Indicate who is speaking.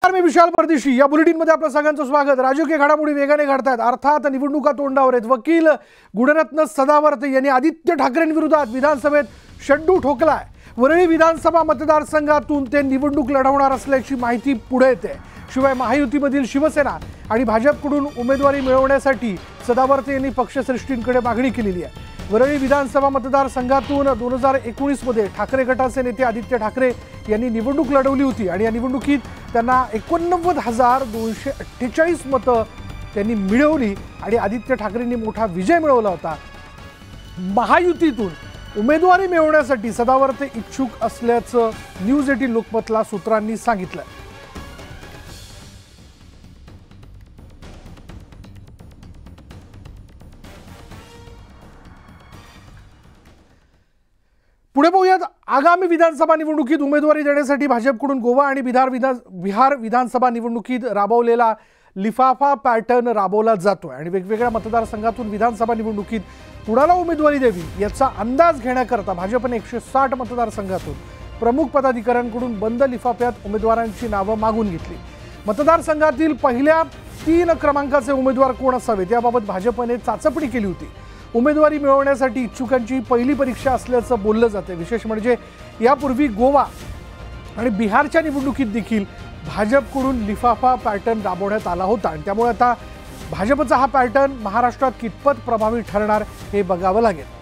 Speaker 1: नमस्कार, मी विशाल परदेशी। या बुलेटिनमध्ये आपलं सगळ्यांचं स्वागत। राजकीय घडामोडी वेगाने घडतात, अर्थात निवडणुका तोंडावर आहेत। वकील गुणरत्न सदावर्ते यांनी आदित्य ठाकरेंविरोधात विधानसभेत शड्डू ठोकलाय। वरळी विधानसभा मतदारसंघातून ते निवडणूक लढवणार असल्याची माहिती पुढे येते। शिवाय महायुतीमधील शिवसेना आणि भाजपकडून उमेदवारी मिळवण्यासाठी सदावर्ते यांनी पक्षश्रेष्ठींकडे मागणी केलेली आहे। वरळी विधानसभा मतदारसंघातून 2019 मध्ये ठाकरे गटाचे नेते आदित्य ठाकरे यांनी निवडणूक लढवली होती आणि या निवडणुकीत त्यांना 89,248 मतं त्यांनी मिळवली आणि आदित्य ठाकरेंनी मोठा विजय मिळवला होता। महायुतीतून उमेदवारी मिळवण्यासाठी सदावर्ते इच्छुक असल्याचं न्यूज 18 लोकमतला सूत्रांनी सांगितलं। पुढे पाहूयात, आगामी विधानसभा निवडणुकीत उमेदवारी देण्यासाठी भाजपकडून गोवा आणि बिहार विधानसभा निवडणुकीत राबवलेला लिफाफा पॅटर्न राबवला जातोय आणि वेगवेगळ्या मतदारसंघातून विधानसभा निवडणुकीत कुणाला उमेदवारी द्यावी याचा अंदाज घेण्याकरता भाजपने 160 मतदारसंघातून प्रमुख पदाधिकाऱ्यांकडून बंद लिफाफ्यात उमेदवारांची नावं मागून घेतली। मतदारसंघातील पहिल्या 3 क्रमांकाचे उमेदवार कोण असावेत याबाबत भाजपने चाचपणी केली होती। उमेदवारी मिळवण्यासाठी इच्छुकांची पहिली परीक्षा असल्याचं बोललं जाते। विशेष म्हणजे यापूर्वी गोवा आणि बिहारच्या निवडणुकीत देखील भाजपकडून लिफाफा पॅटर्न राबवण्यात आला होता आणि त्यामुळे आता भाजपचा हा पॅटर्न महाराष्ट्रात कितपत प्रभावी ठरणार हे बघावं लागेल।